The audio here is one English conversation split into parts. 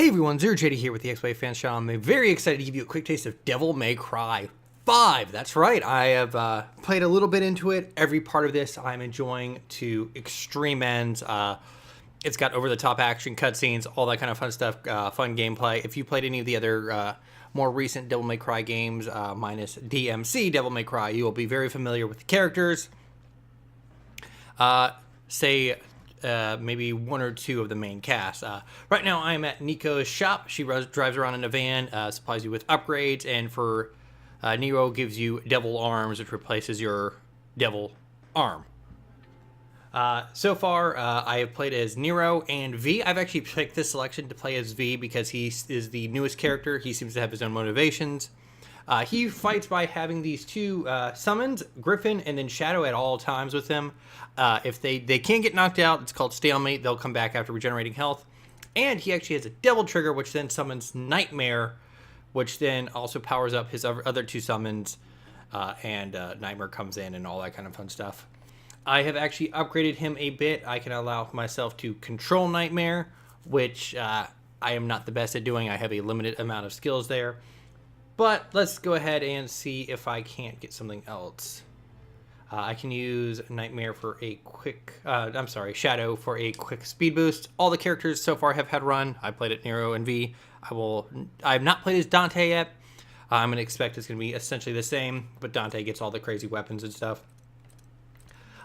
everyone, Zero JD here with the XBLA Fans Channel. I'm very excited to give you a quick taste of Devil May Cry 5. That's right, I have played a little bit into it. Every part of this I'm enjoying to extreme ends. It's got over-the-top action, cutscenes, all that kind of fun stuff, fun gameplay. If you played any of the other more recent Devil May Cry games, minus DMC Devil May Cry, you will be very familiar with the characters. Maybe one or two of the main cast. Right now I'm at Nico's shop. She drives around in a van, supplies you with upgrades, and for Nero gives you devil arms, which replaces your devil arm. So far, I have played as Nero and V. I've actually picked this selection to play as V because he is the newest character. He seems to have his own motivations. He fights by having these two summons, Griffin and then Shadow at all times with him. If they can't get knocked out, it's called stalemate. They'll come back after regenerating health. And he actually has a devil trigger, which then summons Nightmare, which then also powers up his other two summons. And Nightmare comes in and all that kind of fun stuff. I have actually upgraded him a bit. I can allow myself to control Nightmare, which I am not the best at doing. I have a limited amount of skills there. But let's go ahead and see if I can't get something else. I can use Nightmare for a quick, Shadow for a quick speed boost. All the characters so far have had run. I played at Nero and V. I have not played as Dante yet. I'm going to expect it's going to be essentially the same, but Dante gets all the crazy weapons and stuff.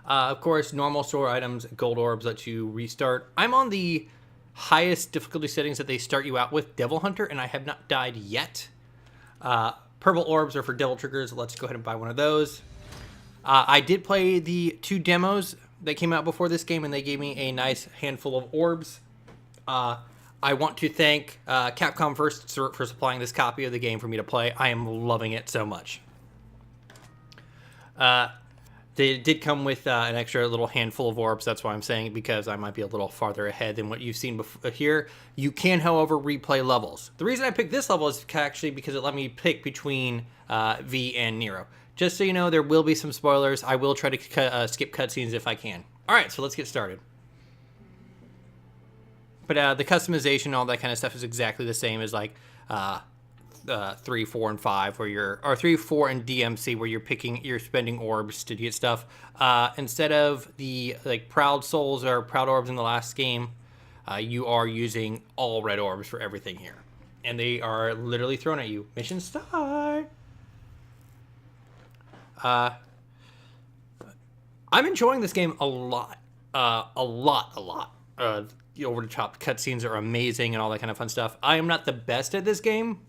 Of course, normal store items, gold orbs let you restart. I'm on the highest difficulty settings that they start you out with, Devil Hunter, and I have not died yet. Purple orbs are for devil triggers. Let's go ahead and buy one of those. I did play the two demos that came out before this game, and they gave me a nice handful of orbs. I want to thank Capcom first for supplying this copy of the game for me to play. I am loving it so much. They did come with an extra little handful of orbs. That's why I'm saying it, because I might be a little farther ahead than what you've seen before here. You can, however, replay levels. The reason I picked this level is actually because it let me pick between V and Nero. Just so you know, there will be some spoilers. I will try to skip cutscenes if I can. All right, so let's get started. But the customization, all that kind of stuff is exactly the same as like 3, 4, and 5, or 3, 4, and DMC, where you're spending orbs to get stuff. Instead of the proud souls or proud orbs in the last game, you are using all red orbs for everything here, and they are literally thrown at you. Mission start. I'm enjoying this game a lot. Over the top cutscenes are amazing and all that kind of fun stuff. I am not the best at this game.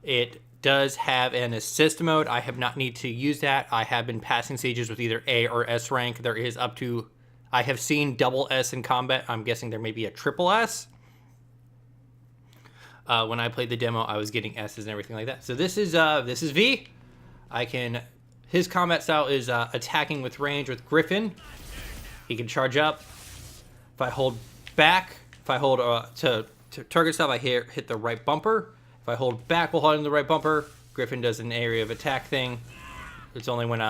It does have an assist mode. I have not need to use that. I have been passing sieges with either A or S rank. There is up to, I have seen double S in combat. I'm guessing there may be a triple S. When I played the demo, I was getting S's and everything like that. So this is V. His combat style is attacking with range with Griffin. He can charge up. If I hold back, to target stuff, I hit the right bumper. If I hold back while holding the right bumper, Griffin does an area of attack thing. It's only when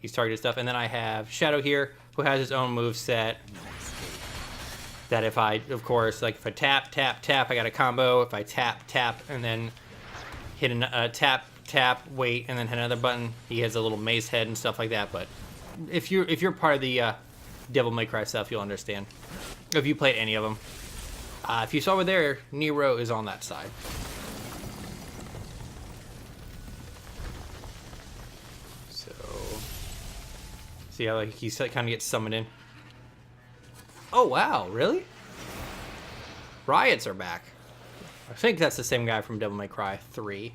he's targeted stuff. And then I have Shadow here, who has his own move set. That if I tap, tap, I got a combo. If I tap, and then hit a tap, wait, and then hit another button, he has a little mace head and stuff like that. But if you're part of the Devil May Cry stuff, you'll understand. If you played any of them. If you saw over there, Nero is on that side. See how he kind of gets summoned in. Oh wow, really? Riots are back. I think that's the same guy from Devil May Cry 3.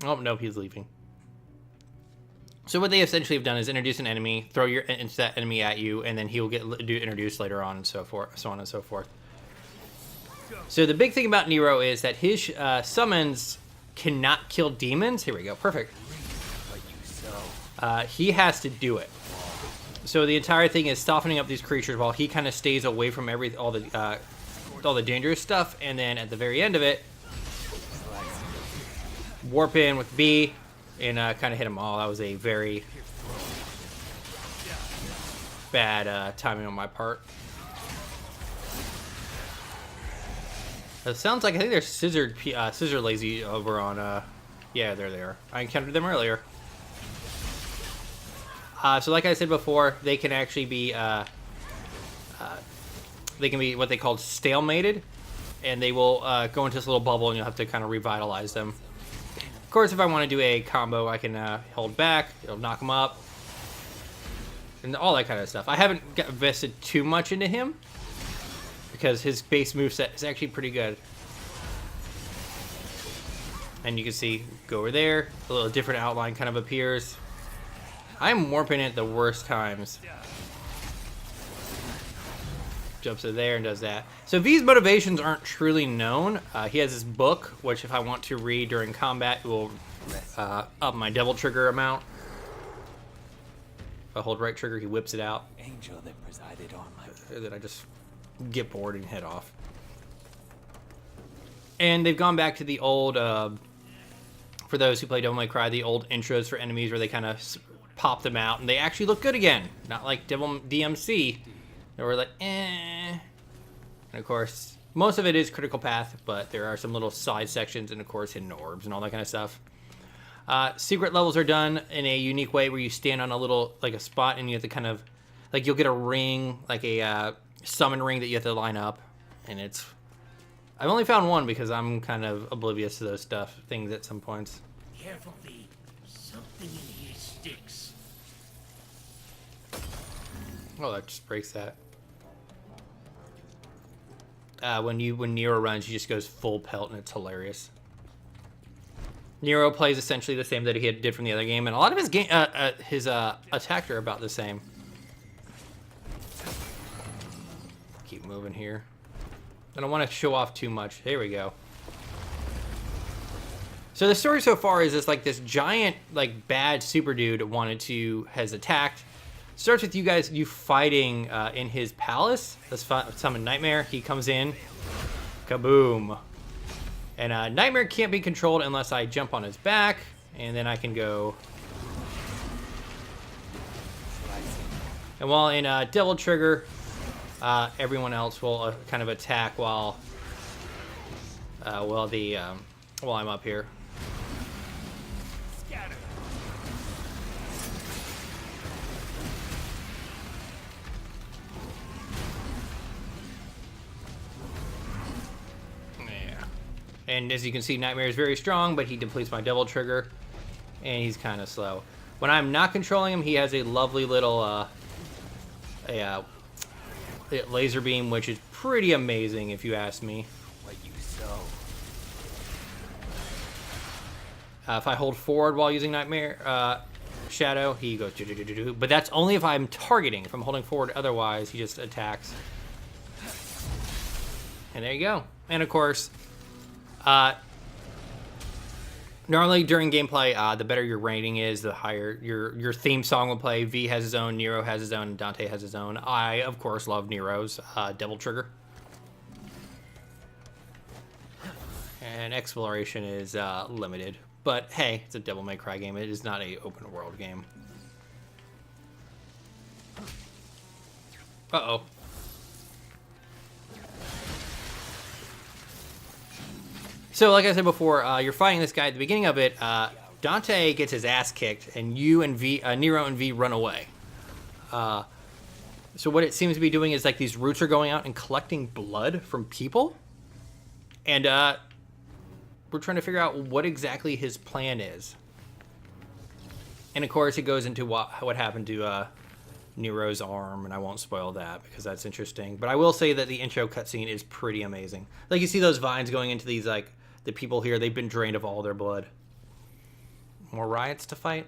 Oh no, he's leaving. So what they essentially have done is introduce an enemy, throw that enemy at you, and then he'll get introduced later on and so on and so forth. So the big thing about Nero is that his summons cannot kill demons. Here we go, perfect. He has to do it. So the entire thing is softening up these creatures while he kind of stays away from all the dangerous stuff, and then at the very end of it, warp in with B and kind of hit them all. That was a very bad timing on my part. It sounds like I think they're scissor lazy over on. Yeah, there they are. I encountered them earlier. So like I said before, they can actually be they can be what they call stalemated, and they will go into this little bubble, and you'll have to kind of revitalize them. Of course, if I want to do a combo, I can hold back. It'll knock them up, and all that kind of stuff. I haven't invested too much into him because his base moveset is actually pretty good. And you can see, go over there, a little different outline kind of appears. I'm warping it at the worst times. Jumps to there and does that. So V's motivations aren't truly known. He has this book, which if I want to read during combat, it will up my devil trigger amount. If I hold right trigger, he whips it out. Angel that presided on my... And then I just get bored and head off. And they've gone back to the old, for those who play Devil May Cry, the old intros for enemies where they kind of pop them out and they actually look good again. Not like Devil DMC. They were like, eh. And of course, most of it is critical path, but there are some little side sections and of course hidden orbs and all that kind of stuff. Secret levels are done in a unique way where you stand on a little, like a spot, and you have to kind of, like you'll get a ring, like a summon ring that you have to line up. And it's, I've only found one because I'm kind of oblivious to those things at some points. Careful, V. Something in here sticks. Oh, that just breaks that. When Nero runs, he just goes full pelt, and it's hilarious. Nero plays essentially the same that he did from the other game, and a lot of his attacks are about the same. Keep moving here. I don't want to show off too much. Here we go. So the story so far is this giant, like, bad super dude has attacked. Starts with you fighting in his palace. Let's summon Nightmare. He comes in. Kaboom. And Nightmare can't be controlled unless I jump on his back. And then I can go. And while in Devil Trigger, everyone else will kind of attack while I'm up here. And as you can see, Nightmare is very strong, but he depletes my Devil Trigger, and he's kind of slow. When I'm not controlling him, he has a lovely little laser beam, which is pretty amazing if you ask me. What you sow. If I hold forward while using Nightmare Shadow, he goes do-do-do-do-do, but that's only if I'm targeting. If I'm holding forward, otherwise he just attacks. And there you go. And of course, normally during gameplay, the better your rating is, the higher your theme song will play. V has his own, Nero has his own, and Dante has his own. I, of course, love Nero's Devil Trigger. And exploration is limited. But hey, it's a Devil May Cry game. It is not an open world game. Uh-oh. So, like I said before, you're fighting this guy at the beginning of it. Dante gets his ass kicked, and you and Nero and V run away. So what it seems to be doing is like these roots are going out and collecting blood from people, and we're trying to figure out what exactly his plan is. And of course, it goes into what happened to Nero's arm, and I won't spoil that because that's interesting. But I will say that the intro cutscene is pretty amazing. Like, you see those vines going into these, like, the people here, they've been drained of all their blood. More riots to fight?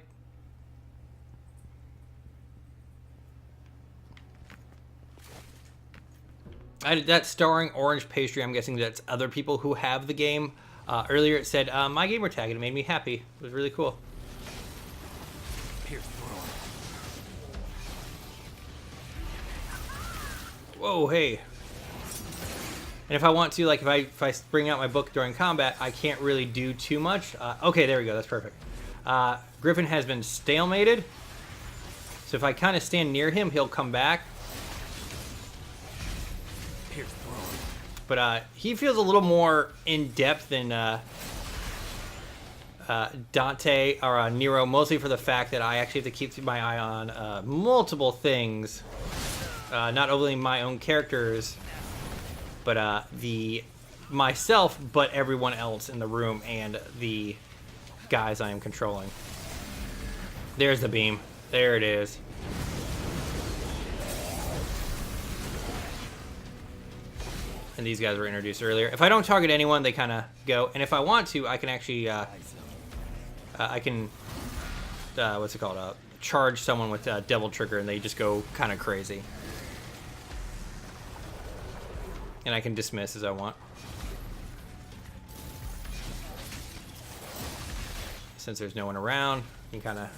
That starring orange pastry, I'm guessing that's other people who have the game. Earlier it said, my gamer tag, and it made me happy. It was really cool. Whoa, hey. And if I want to, like, if I bring out my book during combat, I can't really do too much. Okay, there we go. That's perfect. Griffin has been stalemated. So if I kind of stand near him, he'll come back. But he feels a little more in depth than Dante or Nero, mostly for the fact that I actually have to keep my eye on multiple things, not only my own characters, but myself, but everyone else in the room and the guys I am controlling. There's the beam. There it is. And these guys were introduced earlier. If I don't target anyone, they kind of go. And if I want to, I can actually, what's it called? Charge someone with Devil Trigger, and they just go kind of crazy. And I can dismiss as I want. Since there's no one around, you kind of...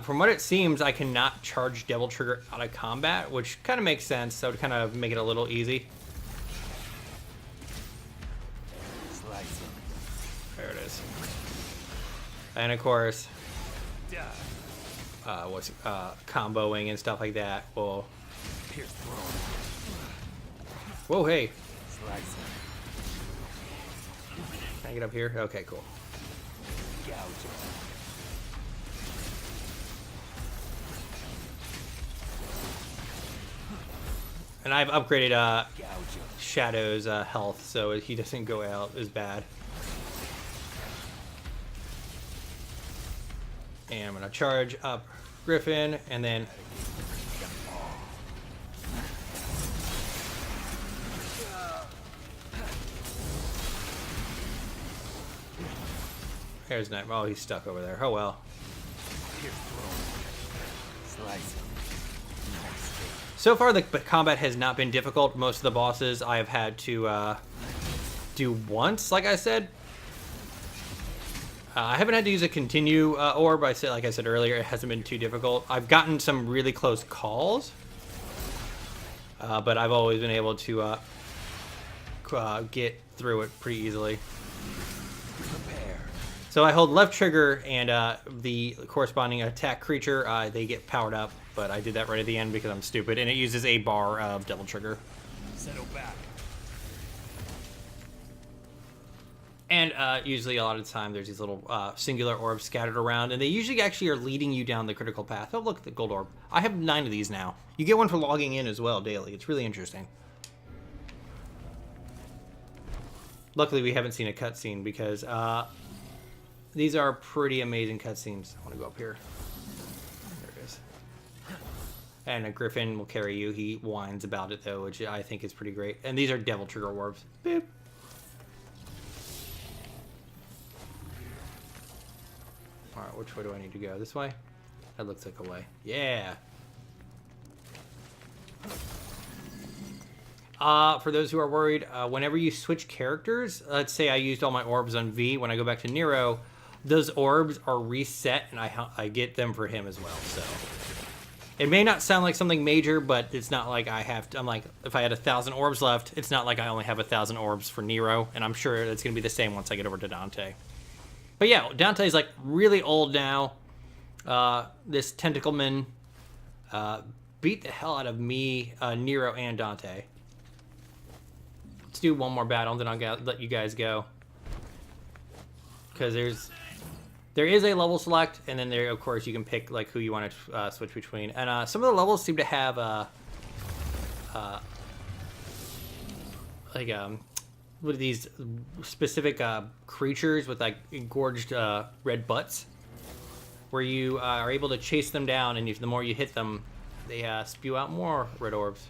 from what it seems, I cannot charge Devil Trigger out of combat, which kind of makes sense. That would kind of make it a little easy. There it is. And of course, comboing and stuff like that will... Whoa, hey. Can I get up here? Okay, cool. And I've upgraded Shadow's health, so he doesn't go out as bad. And I'm gonna charge up Griffin, and then there's Nightmare. Oh, he's stuck over there. Oh well. So far, the combat has not been difficult. Most of the bosses I have had to do once, like I said. I haven't had to use a continue orb. Like I said earlier, it hasn't been too difficult. I've gotten some really close calls, but I've always been able to get through it pretty easily. So I hold left trigger, and the corresponding attack creature, they get powered up. But I did that right at the end because I'm stupid, and it uses a bar of Devil Trigger. Settle back. And usually a lot of the time there's these little singular orbs scattered around, and they usually actually are leading you down the critical path. Oh, look, the gold orb. I have 9 of these now. You get one for logging in as well daily. It's really interesting. Luckily, we haven't seen a cutscene because these are pretty amazing cutscenes. I want to go up here. There it is. And a Griffin will carry you. He whines about it, though, which I think is pretty great. And these are Devil Trigger orbs. Boop. Alright, which way do I need to go? This way? That looks like a way. Yeah! For those who are worried, whenever you switch characters, let's say I used all my orbs on V, when I go back to Nero, those orbs are reset, and I get them for him as well, so... It may not sound like something major, but it's not like I have to... I'm like, if I had 1,000 orbs left, it's not like I only have 1,000 orbs for Nero, and I'm sure it's going to be the same once I get over to Dante. But yeah, Dante's like really old now. This Tentacleman beat the hell out of me, Nero, and Dante. Let's do one more battle, and then I'll let you guys go. Because there is a level select, and then there, of course, you can pick like who you want to switch between. And some of the levels seem to have what are these specific creatures with like engorged red butts, where you are able to chase them down, and the more you hit them, they spew out more red orbs.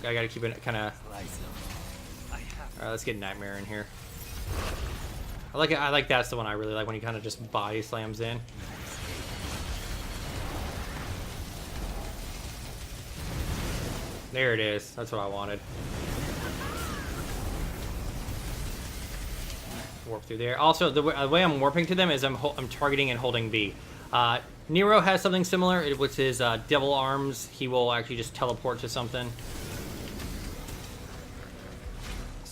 I gotta keep it kind of. Alright, let's get Nightmare in here. I like it. I like that's the one I really like, when he kind of just body slams in. There it is. That's what I wanted. Warp through there. Also, the way I'm warping to them is I'm targeting and holding B. Nero has something similar, which is Devil Arms. He will actually just teleport to something.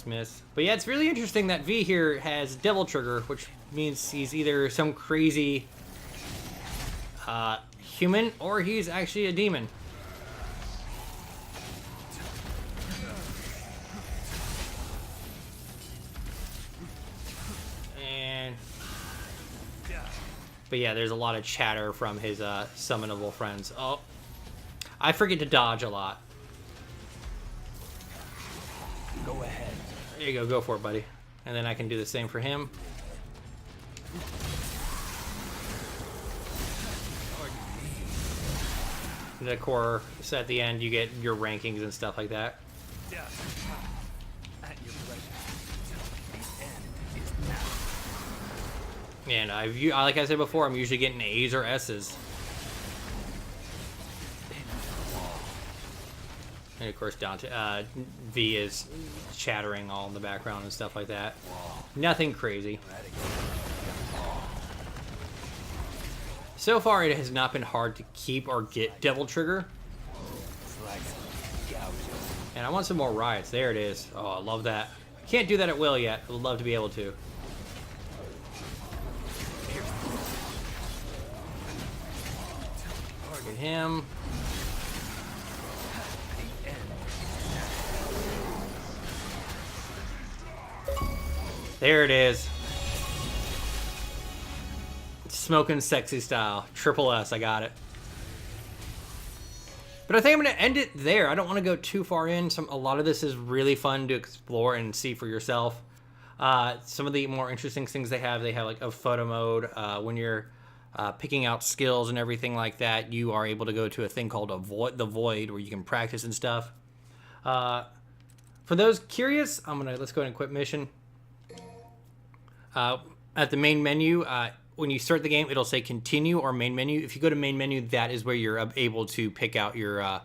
miss. But yeah, it's really interesting that V here has Devil Trigger, which means he's either some crazy human or he's actually a demon. But yeah, there's a lot of chatter from his summonable friends. Oh, I forget to dodge a lot. Go ahead. There you go for it, buddy. And then I can do the same for him. And of course, at the end, you get your rankings and stuff like that. At your pleasure. The end is now. And like I said before, I'm usually getting A's or S's. And of course, Dante, V is chattering all in the background and stuff like that. Nothing crazy. So far, it has not been hard to keep or get Devil Trigger. And I want some more riots. There it is. Oh, I love that. I can't do that at will yet. I would love to be able to. Target him. There it is. Smoking sexy style. Triple S, I got it. But I think I'm going to end it there. I don't want to go too far in. A lot of this is really fun to explore and see for yourself. Some of the more interesting things they have like a photo mode. When you're picking out skills and everything like that, you are able to go to a thing called the Void, where you can practice and stuff. For those curious, let's go ahead and quit mission. At the main menu, when you start the game, it'll say continue or main menu. If you go to main menu, that is where you're able to pick out your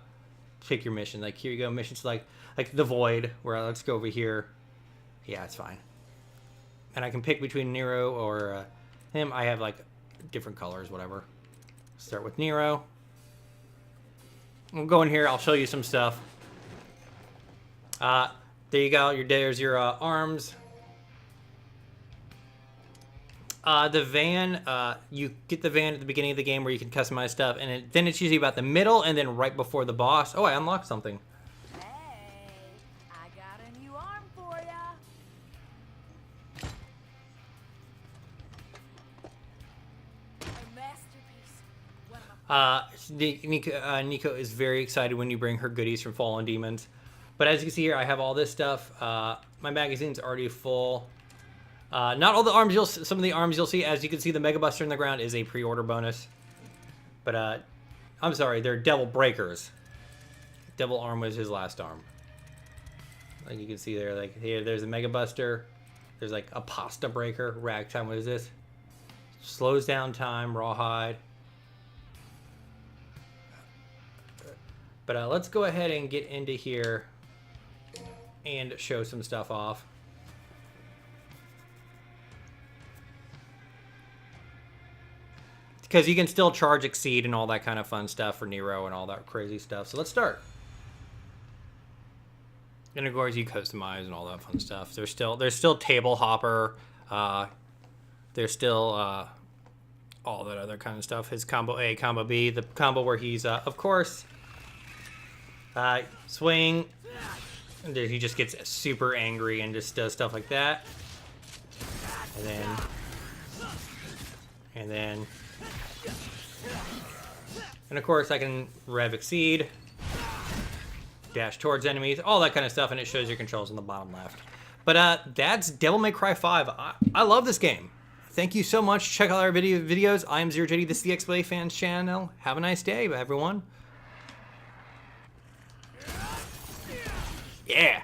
mission. Like here you go, mission select, like the Void. Where let's go over here. Yeah, it's fine. And I can pick between Nero or him. I have like different colors, whatever. Start with Nero. We'll go in here. I'll show you some stuff. There you go. There's your arms. The van, you get the van at the beginning of the game where you can customize stuff, and then it's usually about the middle and then right before the boss. Oh, I unlocked something. Hey, I got a new arm for ya. A masterpiece. Nico is very excited when you bring her goodies from Fallen Demons. But as you can see here, I have all this stuff. My magazine's already full. Not all the arms some of the arms you'll see. As you can see, the Mega Buster in the ground is a pre-order bonus. But, I'm sorry, they're Devil Breakers. Devil Arm was his last arm. Like you can see there, like here, there's a Mega Buster. There's like a Pasta Breaker. Ragtime, what is this? Slows down time, Rawhide. But let's go ahead and get into here and show some stuff off. Because you can still charge Exceed and all that kind of fun stuff for Nero and all that crazy stuff. So let's start. And of course you customize and all that fun stuff. There's still Table Hopper. There's still all that other kind of stuff. His combo A, combo B, the combo where he's of course swing. And he just gets super angry and just does stuff like that. And then and of course I can rev Exceed, dash towards enemies, all that kind of stuff, and it shows your controls in the bottom left. But that's Devil May Cry 5. I love this game. Thank you so much. Check out our videos. I am ZeroJD. This is the XBLA Fans channel. Have a nice day, everyone. Yeah.